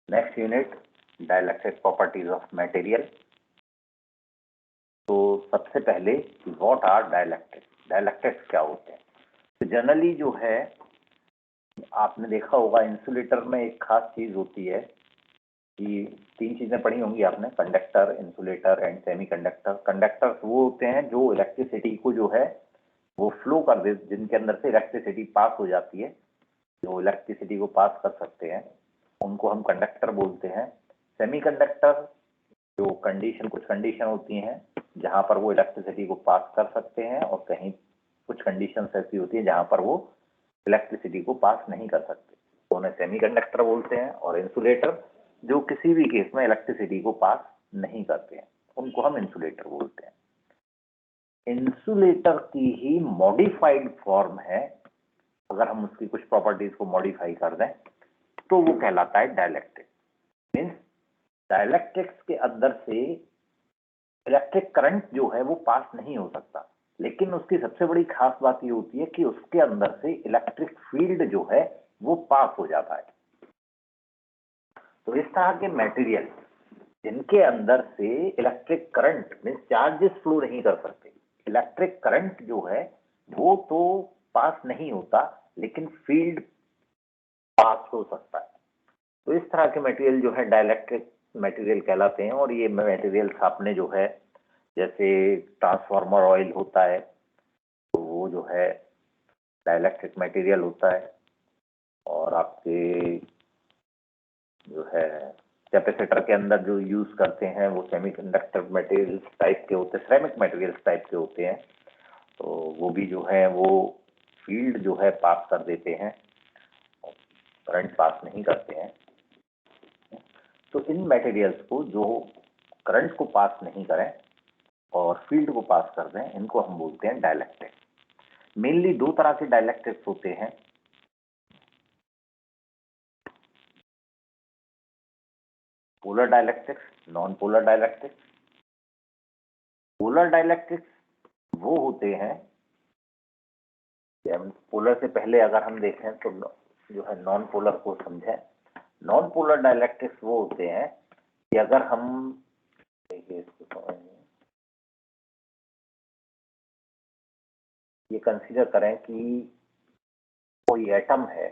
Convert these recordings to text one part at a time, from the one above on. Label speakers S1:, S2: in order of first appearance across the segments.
S1: Next unit dielectric properties of material. तो सबसे पहले व्हाट आर डाइलेक्ट्रिक्स, डाइलेक्ट्रिक्स क्या होते हैं। तो जनरली जो है आपने देखा होगा इंसुलेटर में एक खास चीज होती है कि तीन चीजें पढ़ी होंगी आपने, conductor, insulator and semiconductor. Conductors वो होते हैं जो इलेक्ट्रिसिटी को जो है वो फ्लो कर दे, जिनके अंदर से इलेक्ट्रिसिटी पास हो जाती है, जो इलेक्ट्रिसिटी को पास कर सकते हैं उनको हम कंडक्टर बोलते हैं। सेमीकंडक्टर जो कुछ कंडीशन होती हैं जहां पर वो इलेक्ट्रिसिटी को पास कर सकते हैं और कहीं कुछ कंडीशंस ऐसी होती है जहां पर वो इलेक्ट्रिसिटी को पास नहीं कर सकते, तो उन्हें सेमीकंडक्टर बोलते हैं। और इंसुलेटर जो किसी भी केस में इलेक्ट्रिसिटी को पास नहीं करते हैं, उनको हम इंसुलेटर बोलते हैं। इंसुलेटर की ही मॉडिफाइड फॉर्म है, अगर हम उसकी कुछ प्रॉपर्टीज को मॉडिफाई कर दें तो वो कहलाता है डाइलेक्ट्रिक। मीन्स डाइलेक्ट्रिक्स के अंदर से इलेक्ट्रिक करंट जो है वो पास नहीं हो सकता, लेकिन उसकी सबसे बड़ी खास बात ये होती है कि उसके अंदर से इलेक्ट्रिक फील्ड जो है वो पास हो जाता है। तो इस तरह के मटेरियल जिनके अंदर से electric current means charges flow नहीं कर सकते, इलेक्ट्रिक करंट जो है वो तो पास नहीं होता लेकिन फील्ड पास हो सकता है, तो इस तरह के मटेरियल जो है डाइलेक्ट्रिक मटेरियल कहलाते हैं। और ये मटेरियल्स आपने जो है जैसे ट्रांसफार्मर ऑयल होता है तो वो जो है डाइलेक्ट्रिक मटेरियल होता है, और आपके जो है कैपेसिटर के अंदर जो यूज करते हैं वो सेमीकंडक्टर मटेरियल्स टाइप के होते हैं, सिरेमिक मटेरियल्स टाइप के होते हैं, तो वो भी जो है वो फील्ड जो है पास कर देते हैं, करंट पास नहीं करते हैं। तो इन मटेरियल्स को जो करंट को पास नहीं करें और फील्ड को पास कर दें, इनको हम बोलते हैं डाइलेक्ट्रिक। मेनली दो तरह के डाइलेक्ट्रिक्स होते हैं, polar dielectrics, non polar dielectrics. Polar dielectrics वो होते हैं, पोलर से पहले अगर हम देखें तो जो है नॉन पोलर को समझें। नॉन पोलर डाइलेक्ट्रिक्स वो होते हैं कि अगर हम देखिए इसको ये कंसीडर करें कि कोई एटम है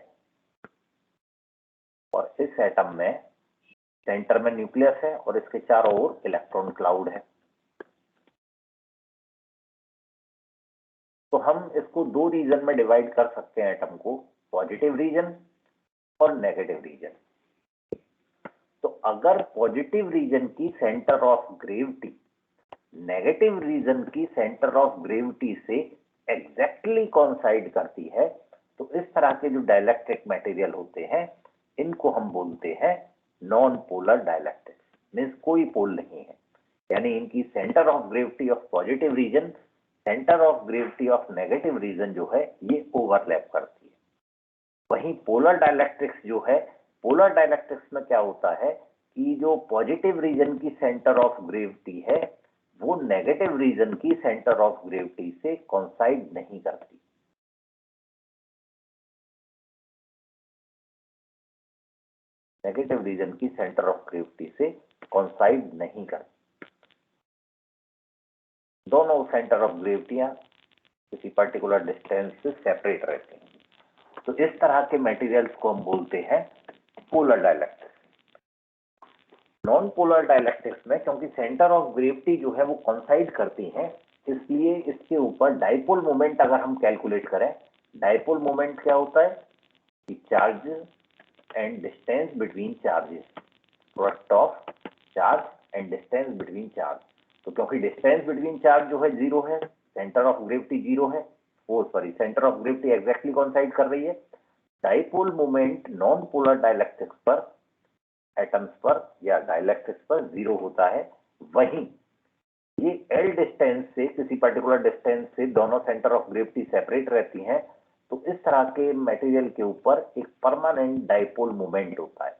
S1: और इस एटम में सेंटर में न्यूक्लियस है और इसके चारों ओर इलेक्ट्रॉन क्लाउड है। तो हम इसको दो रीजन में डिवाइड कर सकते हैं एटम को, पॉजिटिव रीजन और नेगेटिव रीजन। तो अगर पॉजिटिव रीजन की centre of gravity negative reason की सेंटर ऑफ ग्रेविटी से एग्जैक्टली कॉन्साइड करती है, तो इस तरह के जो डाइलेक्ट्रिक मटेरियल होते हैं इनको हम बोलते हैं नॉन पोलर डाइलेक्ट्रिक। मीन्स कोई पोल नहीं है, यानी इनकी centre of gravity of positive region centre of gravity of negative region जो है ये ओवरलैप करती है। वहीं पोलर डाइलेक्ट्रिक्स जो है, पोलर डाइलेक्ट्रिक्स में क्या होता है कि जो पॉजिटिव रीजन की सेंटर ऑफ ग्रेविटी है वो नेगेटिव रीजन की सेंटर ऑफ ग्रेविटी से कॉन्साइड नहीं करती। नेगेटिव रीजन की सेंटर ऑफ ग्रेविटी से कॉन्साइड नहीं करती, दोनों सेंटर ऑफ ग्रेविटियां किसी पर्टिकुलर डिस्टेंस से सेपरेट रहती हैं। तो इस तरह के मटेरियल्स को हम बोलते हैं polar dielectrics. Non polar dielectrics में क्योंकि सेंटर ऑफ ग्रेविटी जो है वो कॉन्साइड करती है, इसलिए इसके ऊपर डाइपोल मोमेंट अगर हम कैलकुलेट करें, डाइपोल मोमेंट क्या होता है कि charge and distance between charges, product of charge and distance between charge. तो क्योंकि डिस्टेंस बिटवीन चार्ज जो है जीरो है, सेंटर ऑफ ग्रेविटी जीरो है, सेंटर ऑफ ग्रेविटी एग्जैक्टली कॉन्साइड कर रही है, dipole moment non polar dielectrics पर, एटम्स पर या डाइलेक्ट्रिक्स पर जीरो होता है। वहीं ये एल डिस्टेंस से, किसी पर्टिकुलर डिस्टेंस से दोनों सेंटर ऑफ ग्रेविटी सेपरेट रहती हैं, तो इस तरह के मटेरियल के ऊपर एक परमानेंट डाइपोल मोमेंट होता है।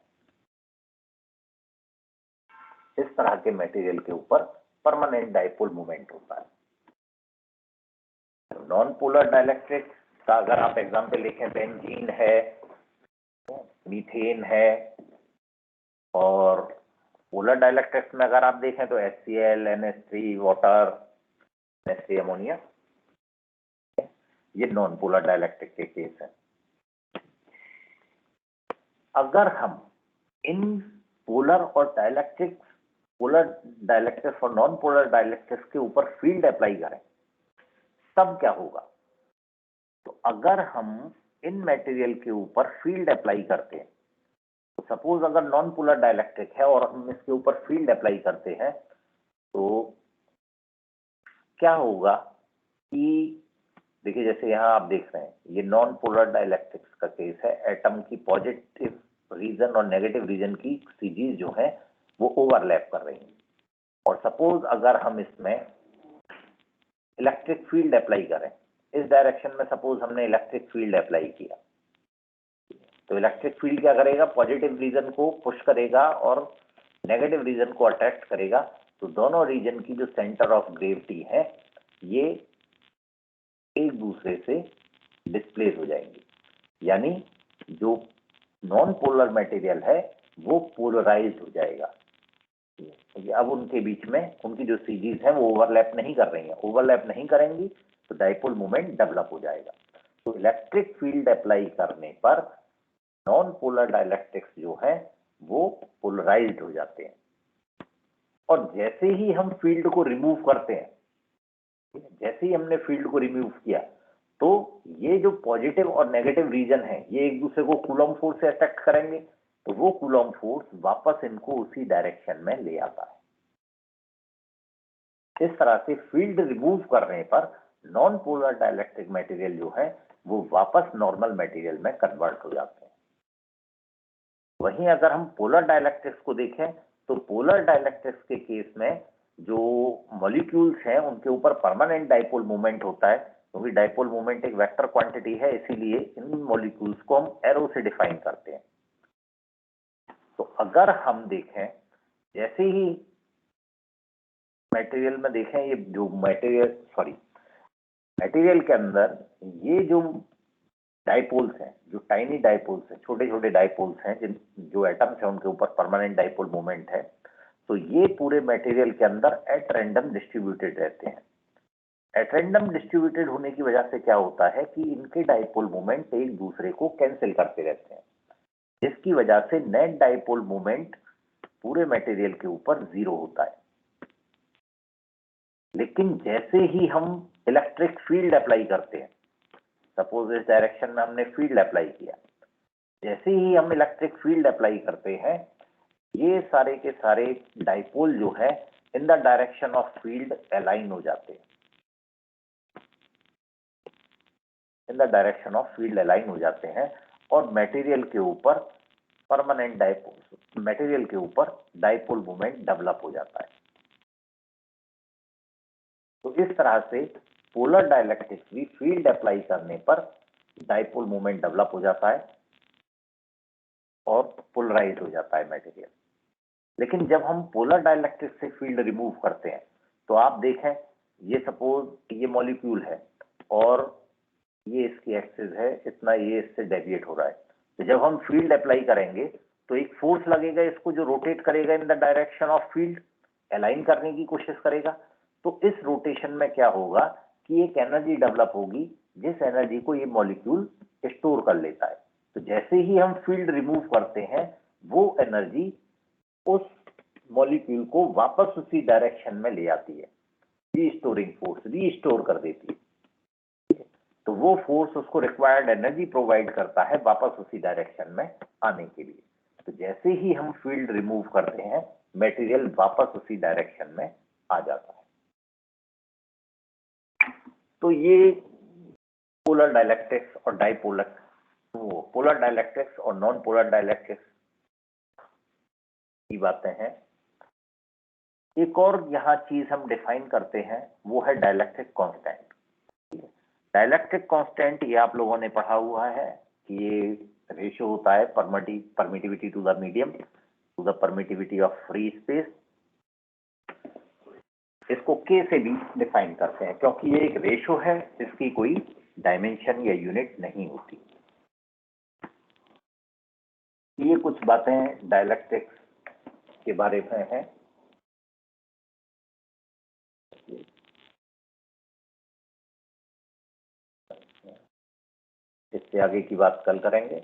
S1: इस तरह के मटेरियल के ऊपर परमानेंट डाइपोल मोमेंट होता है। नॉन पोलर डाइलेक्ट्रिक का अगर आप एग्जांपल लिखें, बेंजीन है, मीथेन है, और पोलर डाइलेक्ट्रिक्स में अगर आप देखें तो HCl, NH3, water, NH3 ammonia, ये नॉन पोलर डाइलेक्ट्रिक के केस है। अगर हम इन पोलर और पोलर डाइलेक्ट्रिक्स और नॉन पोलर डाइलेक्ट्रिक्स के ऊपर फील्ड अप्लाई करें तब क्या होगा? तो अगर हम इन मटेरियल के ऊपर फील्ड अप्लाई करते हैं, तो सपोज अगर नॉन पोलर डाइलेक्ट्रिक है और हम इसके ऊपर फील्ड अप्लाई करते हैं तो क्या होगा कि देखिए, जैसे यहां आप देख रहे हैं ये नॉन पोलर डाइलेक्ट्रिक्स का केस है। एटम की पॉजिटिव रीजन और नेगेटिव रीजन की सीजीज जो है वो ओवरलैप कर रही हैं। और सपोज अगर हम इसमें इलेक्ट्रिक फील्ड अप्लाई करें, इस डायरेक्शन में सपोज हमने इलेक्ट्रिक फील्ड अप्लाई किया, तो इलेक्ट्रिक फील्ड क्या करेगा? पॉजिटिव रीजन को पुश करेगा और नेगेटिव रीजन को अट्रैक्ट करेगा। तो दोनों रीजन की जो सेंटर ऑफ ग्रेविटी है ये एक दूसरे से डिस्प्लेस हो जाएंगे, यानी जो नॉन पोलर मटेरियल है वो पोलराइज्ड हो जाएगा। अब उनके बीच में उनकी जो सीजीज है वो ओवरलैप नहीं कर रही हैं। ओवरलैप नहीं करेंगी तो डाइपोल मोमेंट डेवलप हो जाएगा। तो इलेक्ट्रिक फील्ड अप्लाई करने पर नॉन पोलर डाइलेक्ट्रिक्स जो है वो पोलराइज्ड हो जाते हैं। और जैसे ही हम फील्ड को रिमूव करते हैं, जैसे ही हमने फील्ड को रिमूव किया, तो ये जो पॉजिटिव और नेगेटिव रीजन है ये एक दूसरे को कूलॉम फोर्स से अट्रैक्ट करेंगे, तो वो कूलॉम फोर्स वापस इनको उसी डायरेक्शन में ले आता है। इस तरह से फील्ड रिमूव करने पर नॉन पोलर डाइलेक्ट्रिक मटेरियल जो है वो वापस नॉर्मल मटेरियल में कन्वर्ट हो जाते हैं। वहीं अगर हम पोलर डाइलेक्ट्रिक्स को देखें तो पोलर डाइलेक्ट्रिक्स के केस में जो मॉलिक्यूल्स हैं उनके ऊपर परमानेंट डाइपोल मोमेंट होता है, क्योंकि डाइपोल मोमेंट एक वेक्टर क्वांटिटी है, इसीलिए इन मॉलिक्यूल्स को हम एरो से डिफाइन करते हैं। तो अगर हम देखें, जैसे ही मटेरियल में देखें, ये जो मटेरियल के अंदर ये जो डाइपोल्स हैं, जो टाइनी डाइपोल्स हैं, छोटे छोटे डाइपोल्स हैं, जो एटम्स हैं उनके ऊपर परमानेंट डाइपोल मोमेंट है, तो ये पूरे मटेरियल के अंदर एट रैंडम डिस्ट्रीब्यूटेड रहते हैं। एट रैंडम डिस्ट्रीब्यूटेड होने की वजह से क्या होता है कि इनके डाइपोल मोमेंट एक दूसरे को कैंसिल करते रहते हैं, जिसकी वजह से नेट डाइपोल मोमेंट पूरे मटेरियल के ऊपर 0 होता है। लेकिन जैसे ही हम इलेक्ट्रिक फील्ड अप्लाई करते हैं, सपोज इस डायरेक्शन में हमने फील्ड अप्लाई किया, जैसे ही हम इलेक्ट्रिक फील्ड अप्लाई करते हैं ये सारे के सारे डाइपोल जो है in the direction of field align हो जाते हैं, in the direction of field align हो जाते हैं और मटेरियल के ऊपर परमानेंट डाइपोल, मटेरियल के ऊपर डाइपोल मोमेंट डेवलप हो जाता है। तो इस तरह से पोलर डाइलेक्ट्रिक्स भी फील्ड अप्लाई करने पर डाइपोल मोमेंट डेवलप हो जाता है और पोलराइज हो जाता है मटेरियल। लेकिन जब हम पोलर डाइलेक्ट्रिक्स से फील्ड रिमूव करते हैं तो आप देखें, ये सपोज ये मॉलिक्यूल है और ये इसकी एक्सिस है, इतना ये इससे डेविएट हो रहा है। तो जब हम फील्ड अप्लाई करेंगे तो एक फोर्स लगेगा इसको जो रोटेट करेगा in the direction of field, align करने की कोशिश करेगा। तो इस रोटेशन में क्या होगा कि एक एनर्जी डेवलप होगी, जिस एनर्जी को ये मॉलिक्यूल स्टोर कर लेता है। तो जैसे ही हम फील्ड रिमूव करते हैं वो एनर्जी उस मॉलिक्यूल को वापस उसी डायरेक्शन में ले आती है, रीस्टोरिंग फोर्स, रीस्टोर कर देती है। तो वो फोर्स उसको रिक्वायर्ड एनर्जी प्रोवाइड करता है वापस उसी डायरेक्शन में आने के लिए। तो जैसे ही हम फील्ड रिमूव करते हैं मटेरियल वापस उसी डायरेक्शन में आ जाता है। तो ये पोलर डाइलेक्ट्रिक्स और पोलर डाइलेक्ट्रिक्स और नॉन पोलर डाइलेक्ट्रिक्स की बातें हैं। एक और यहाँ चीज हम डिफाइन करते हैं वो है डाइलेक्ट्रिक कांस्टेंट। डाइलेक्ट्रिक कांस्टेंट ये आप लोगों ने पढ़ा हुआ है कि ये रेशियो होता है permittivity to the medium to the permittivity of free space. इसको के से भी डिफाइन करते हैं क्योंकि ये एक रेशियो है, इसकी कोई डायमेंशन या यूनिट नहीं होती। ये कुछ बातें डाइलेक्ट्रिक्स के बारे में है। इससे आगे की बात कल करेंगे।